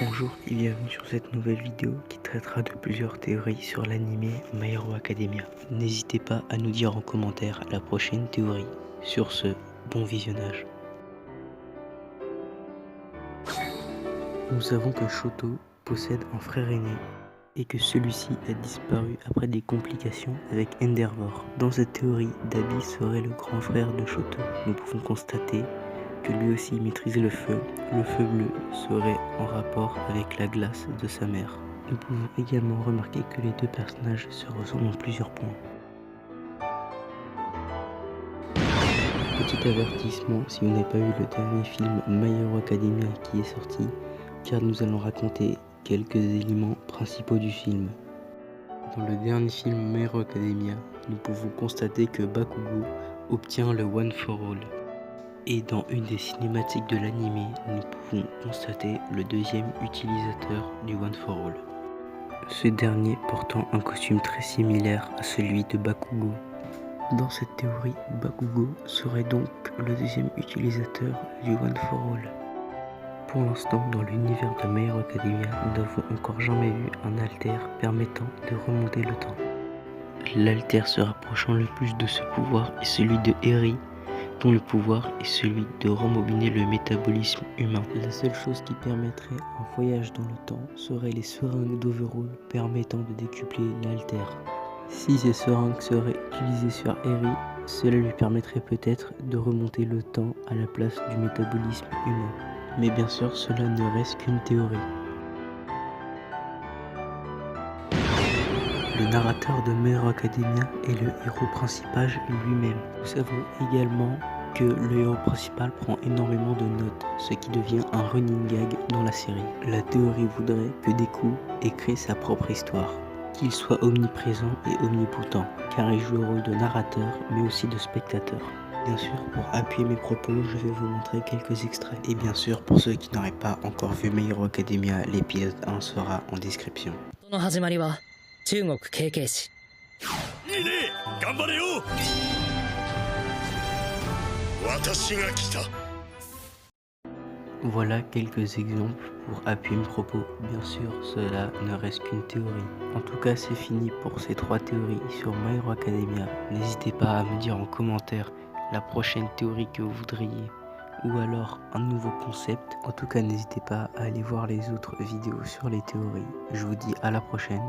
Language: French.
Bonjour et bienvenue sur cette nouvelle vidéo qui traitera de plusieurs théories sur l'anime My Hero Academia. N'hésitez pas à nous dire en commentaire la prochaine théorie. Sur ce, bon visionnage. Nous savons que Shoto possède un frère aîné et que celui-ci a disparu après des complications avec Endeavor. Dans cette théorie, Dabi serait le grand frère de Shoto. Nous pouvons constater que lui aussi maîtrisait le feu. Le feu bleu serait en rapport avec la glace de sa mère. Nous pouvons également remarquer que les deux personnages se ressemblent en plusieurs points. Petit avertissement si vous n'avez pas vu le dernier film My Hero Academia qui est sorti, car nous allons raconter quelques éléments principaux du film. Dans le dernier film My Hero Academia, nous pouvons constater que Bakugo obtient le One for All. Et dans une des cinématiques de l'anime, nous pouvons constater le deuxième utilisateur du One for All. Ce dernier portant un costume très similaire à celui de Bakugo. Dans cette théorie, Bakugo serait donc le deuxième utilisateur du One for All. Pour l'instant, dans l'univers de My Hero Academia, nous n'avons encore jamais vu un alter permettant de remonter le temps. L'alter se rapprochant le plus de ce pouvoir est celui de Eri, dont le pouvoir est celui de rembobiner le métabolisme humain. La seule chose qui permettrait un voyage dans le temps serait les seringues d'Overall permettant de décupler l'alter. Si ces seringues seraient utilisées sur Eri, cela lui permettrait peut-être de remonter le temps à la place du métabolisme humain. Mais bien sûr, cela ne reste qu'une théorie. Le narrateur de My Hero Academia est le héros principal lui-même. Nous savons également que le héros principal prend énormément de notes, ce qui devient un running gag dans la série. La théorie voudrait que Deku ait créé sa propre histoire, qu'il soit omniprésent et omnipotent, car il joue le rôle de narrateur mais aussi de spectateur. Bien sûr, pour appuyer mes propos, je vais vous montrer quelques extraits. Et bien sûr, pour ceux qui n'auraient pas encore vu My Hero Academia, l'épisode 1 sera en description. Voilà quelques exemples pour appuyer mes propos. Bien sûr, cela ne reste qu'une théorie. En tout cas, c'est fini pour ces 3 théories sur My Hero Academia. N'hésitez pas à me dire en commentaire la prochaine théorie que vous voudriez ou alors un nouveau concept. En tout cas, n'hésitez pas à aller voir les autres vidéos sur les théories. Je vous dis à la prochaine.